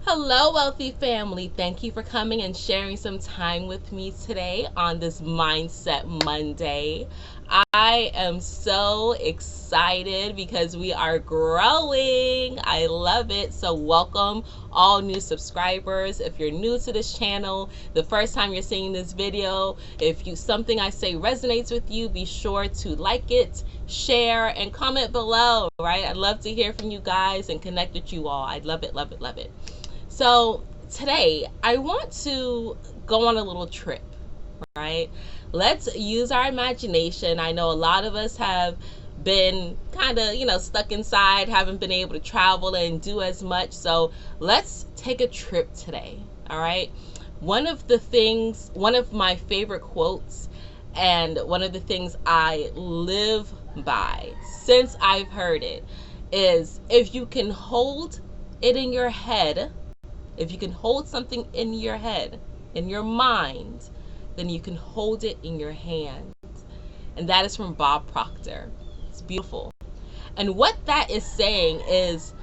Hello, wealthy family. Thank you for coming and sharing some time with me today on this Mindset Monday. I am so excited because we are growing. I love it. So welcome all new subscribers. If you're new to this channel, the first time you're seeing this video, if something I say resonates with you, be sure to like it, share, and comment below, right? I'd love to hear from you guys and connect with you all. I'd love it, love it, love it. So today I want to go on a little trip, right? Let's use our imagination. I know a lot of us have been kind of, stuck inside, haven't been able to travel and do as much. So let's take a trip today, all right? One of my favorite quotes and one of the things I live by since I've heard it is, if you can hold it in your head, if you can hold something in your head, in your mind, then you can hold it in your hand. And that is from Bob Proctor. It's beautiful. And what that is saying is,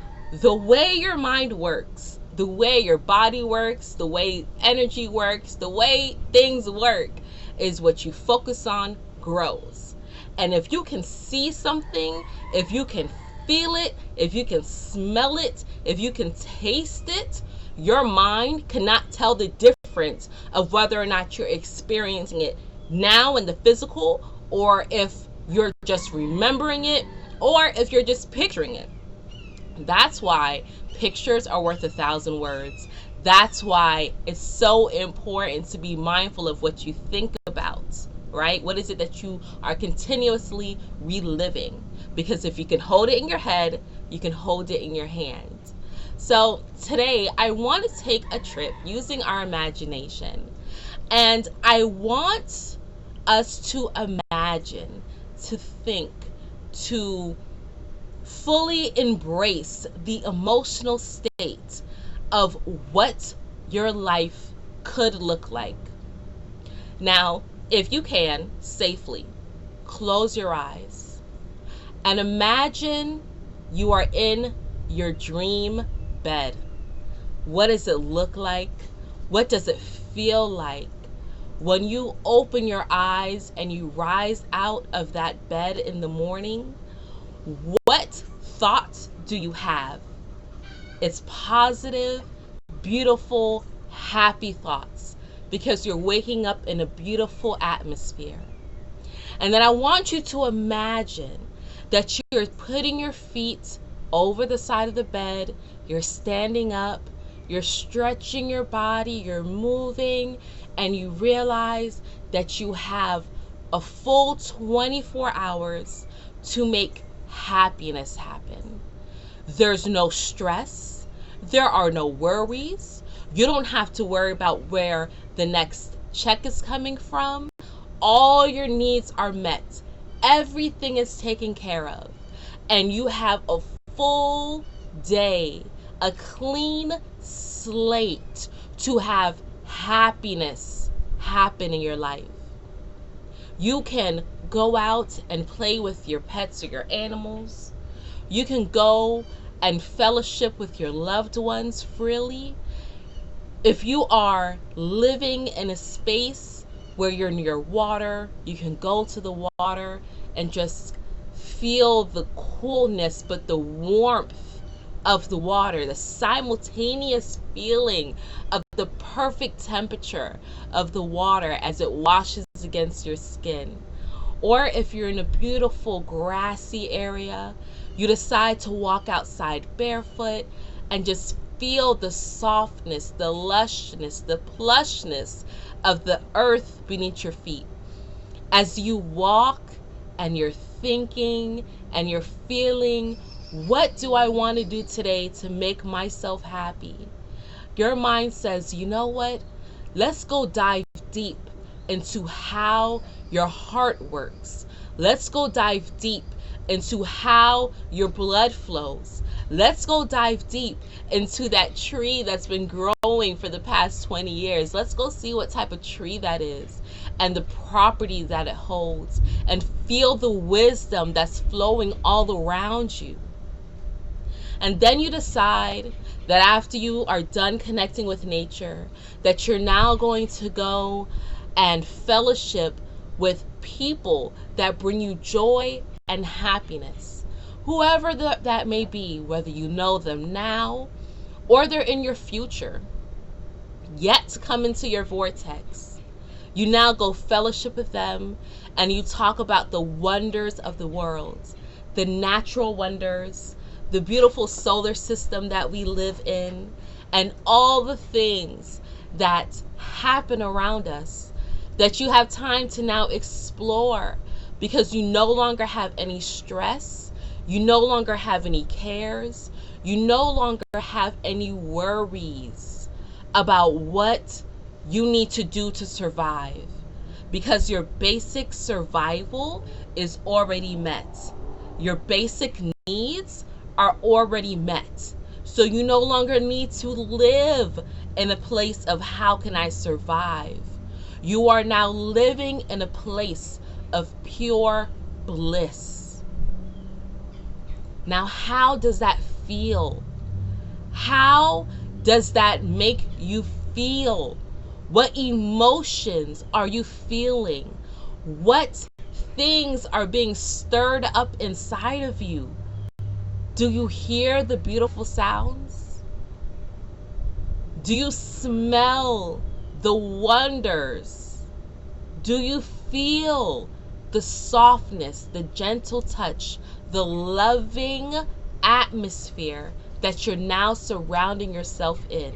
the way your mind works, the way your body works, the way energy works, the way things work, is what you focus on grows. And if you can see something, if you can feel it, if you can smell it, if you can taste it, your mind cannot tell the difference of whether or not you're experiencing it now in the physical, or if you're just remembering it, or if you're just picturing it. That's why pictures are worth 1,000 words. That's why it's so important to be mindful of what you think about, right? What is it that you are continuously reliving? Because if you can hold it in your head, you can hold it in your hand. So today I want to take a trip using our imagination, and I want us to imagine, to think, to fully embrace the emotional state of what your life could look like. Now, if you can, safely close your eyes and imagine you are in your dream bed. What does it look like? What does it feel like when you open your eyes and you rise out of that bed in the morning? What thoughts do you have? It's positive, beautiful, happy thoughts, because you're waking up in a beautiful atmosphere. And then I want you to imagine that you're putting your feet over the side of the bed, you're standing up, you're stretching your body, you're moving, and you realize that you have a full 24 hours to make happiness happen. There's no stress, there are no worries, you don't have to worry about where the next check is coming from. All your needs are met, everything is taken care of, and you have a full day, a clean slate to have happiness happen in your life. You can go out and play with your pets or your animals. You can go and fellowship with your loved ones freely. If you are living in a space where you're near water, you can go to the water and just feel the coolness, but the warmth of the water, the simultaneous feeling of the perfect temperature of the water as it washes against your skin. Or if you're in a beautiful grassy area, you decide to walk outside barefoot and just feel the softness, the lushness, the plushness of the earth beneath your feet. As you walk and you're thinking and you're feeling, what do I want to do today to make myself happy? Your mind says, you know what? Let's go dive deep into how your heart works. Let's go dive deep into how your blood flows. Let's go dive deep into that tree that's been growing for the past 20 years. Let's go see what type of tree that is and the properties that it holds, and feel the wisdom that's flowing all around you. And then you decide that after you are done connecting with nature, that you're now going to go and fellowship with people that bring you joy and happiness. Whoever that may be, whether you know them now or they're in your future, yet to come into your vortex. You now go fellowship with them and you talk about the wonders of the world, the natural wonders, the beautiful solar system that we live in, and all the things that happen around us that you have time to now explore, because you no longer have any stress, you no longer have any cares, you no longer have any worries about what you need to do to survive, because your basic survival is already met. Your basic needs are already met. So you no longer need to live in a place of how can I survive. You are now living in a place of pure bliss. Now, how does that feel? How does that make you feel? What emotions are you feeling? What things are being stirred up inside of you? Do you hear the beautiful sounds? Do you smell the wonders? Do you feel the softness, the gentle touch, the loving atmosphere that you're now surrounding yourself in?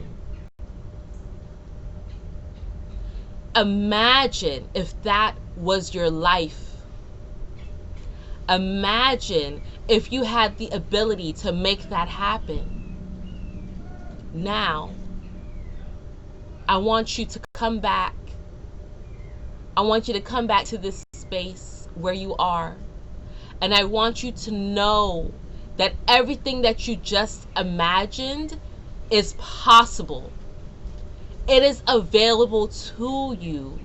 Imagine if that was your life. Imagine if you had the ability to make that happen. Now, I want you to come back. I want you to come back to this space where you are. And I want you to know that everything that you just imagined is possible. It is available to you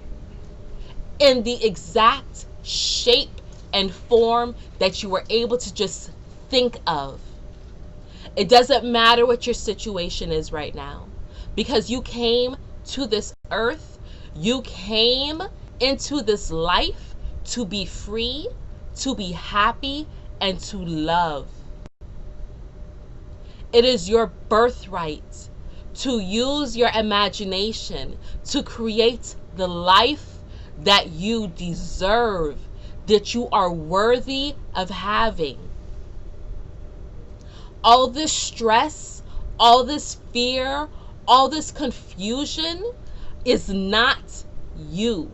in the exact shape and form that you were able to just think of. It doesn't matter what your situation is right now, because you came to this earth, you came into this life to be free, to be happy, and to love. It is your birthright to use your imagination to create the life that you deserve, that you are worthy of having. All this stress, all this fear, all this confusion is not you.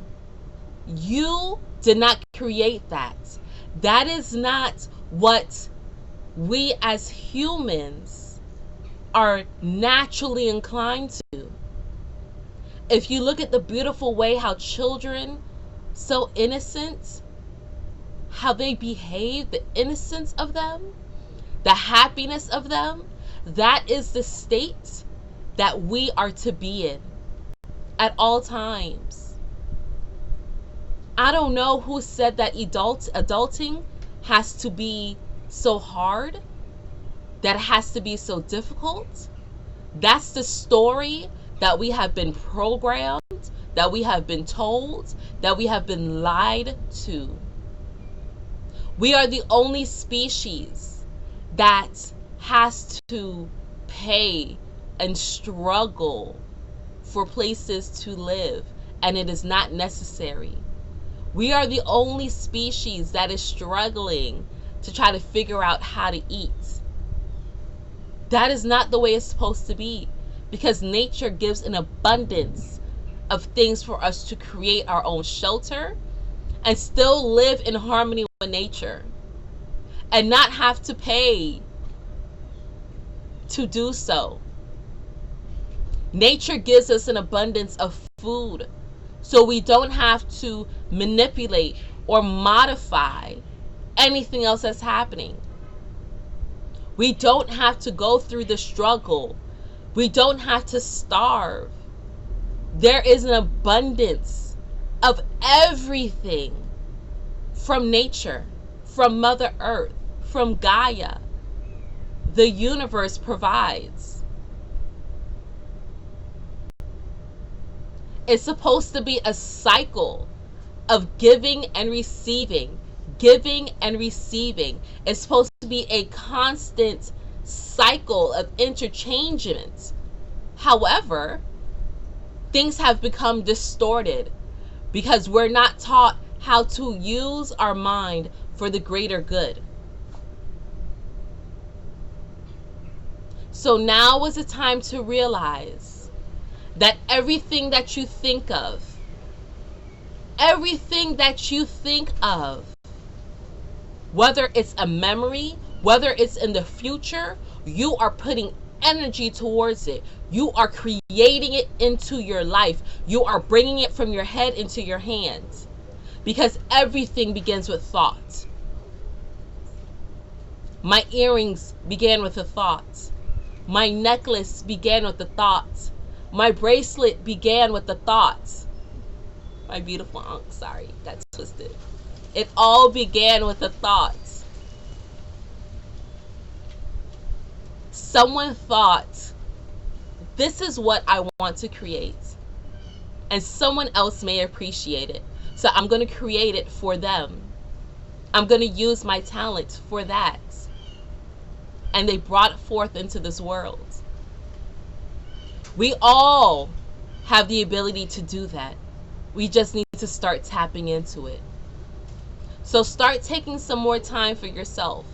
You did not create that. That is not what we as humans are naturally inclined to. If you look at the beautiful way how children, so innocent, how they behave, the innocence of them, the happiness of them, that is the state that we are to be in at all times. I don't know who said that adulting has to be so hard, that it has to be so difficult. That's the story that we have been programmed, that we have been told, that we have been lied to. We are the only species that has to pay and struggle for places to live, and it is not necessary. We are the only species that is struggling to try to figure out how to eat. That is not the way it's supposed to be, because nature gives an abundance of things for us to create our own shelter and still live in harmony with nature and not have to pay to do so. Nature gives us an abundance of food, so we don't have to manipulate or modify anything else that's happening. We don't have to go through the struggle. We don't have to starve. There is an abundance of everything from nature, from Mother Earth, from Gaia. The universe provides. It's supposed to be a cycle of giving and receiving, giving and receiving. It's supposed to be a constant cycle of interchangements. However, things have become distorted because we're not taught how to use our mind for the greater good. So now is the time to realize that everything that you think of, whether it's a memory, whether it's in the future, you are putting energy towards it. You are creating it into your life. You are bringing it from your head into your hands, because everything begins with thought. My earrings began with a thought. My necklace began with the thought. My bracelet began with the thought. My beautiful aunt, sorry, got twisted. It all began with a thought. Someone thought, this is what I want to create. And someone else may appreciate it. So I'm going to create it for them. I'm going to use my talent for that. And they brought it forth into this world. We all have the ability to do that. We just need to start tapping into it. So start taking some more time for yourself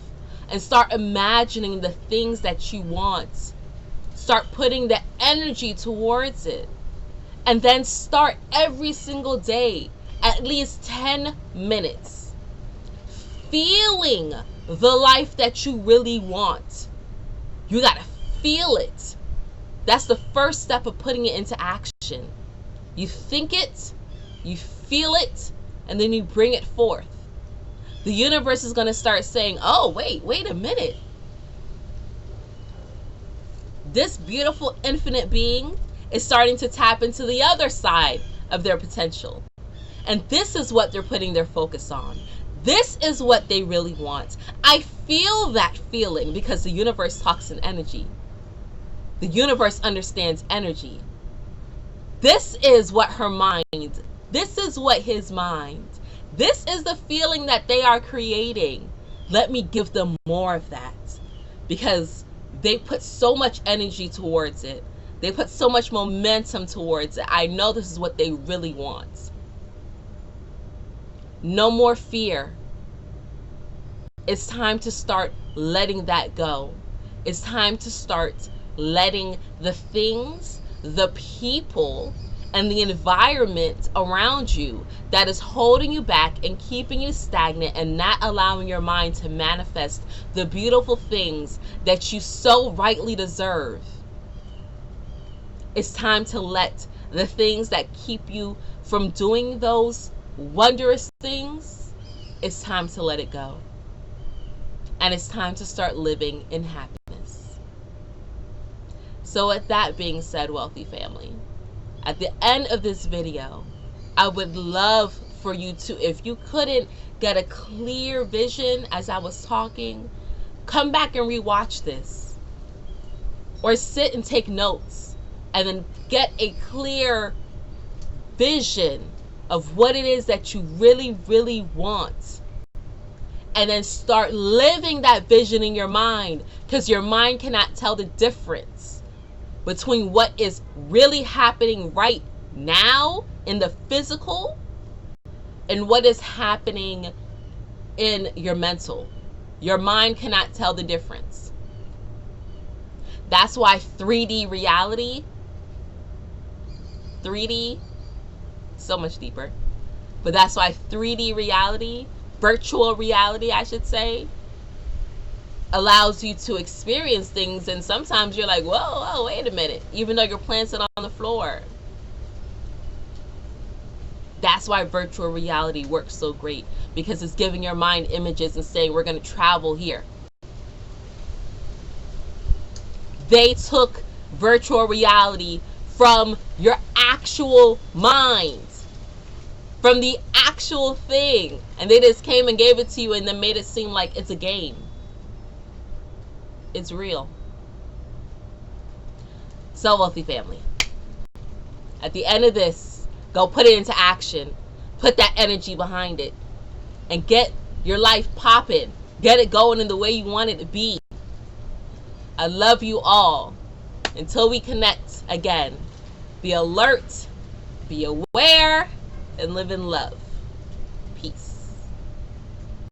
and start imagining the things that you want. Start putting the energy towards it. And then start every single day, at least 10 minutes, feeling the life that you really want. You got to feel it. That's the first step of putting it into action. You think it, you feel it, and then you bring it forth. The universe is going to start saying, oh, wait a minute. This beautiful infinite being is starting to tap into the other side of their potential. And this is what they're putting their focus on. This is what they really want. I feel that feeling because the universe talks in energy. The universe understands energy. This is what her mind, this is what his mind, this is the feeling that they are creating. Let me give them more of that, because they put so much energy towards it. They put so much momentum towards it. I know this is what they really want. No more fear. It's time to start letting that go. It's time to start letting the things, the people, and the environment around you that is holding you back and keeping you stagnant and not allowing your mind to manifest the beautiful things that you so rightly deserve. It's time to let the things that keep you from doing those wondrous things, it's time to let it go. And it's time to start living in happiness. So with that being said, wealthy family, at the end of this video, I would love for you to, if you couldn't get a clear vision as I was talking, come back and rewatch this. Or sit and take notes and then get a clear vision of what it is that you really, really want. And then start living that vision in your mind, because your mind cannot tell the difference between what is really happening right now in the physical and what is happening in your mental. Your mind cannot tell the difference. That's why 3D reality, 3D, so much deeper, but that's why 3D reality, virtual reality, I should say, allows you to experience things. And sometimes you're like, whoa, wait a minute, even though you're planted on the floor. That's why virtual reality works so great, because it's giving your mind images and saying, we're going to travel here. They took virtual reality from your actual mind, from the actual thing, and they just came and gave it to you and then made it seem like it's a game. It's real. So, wealthy family, at the end of this, Go put it into action. Put that energy behind it. And get your life popping. Get it going in the way you want it to be. I love you all. Until we connect again, be alert, be aware, and live in love. Peace.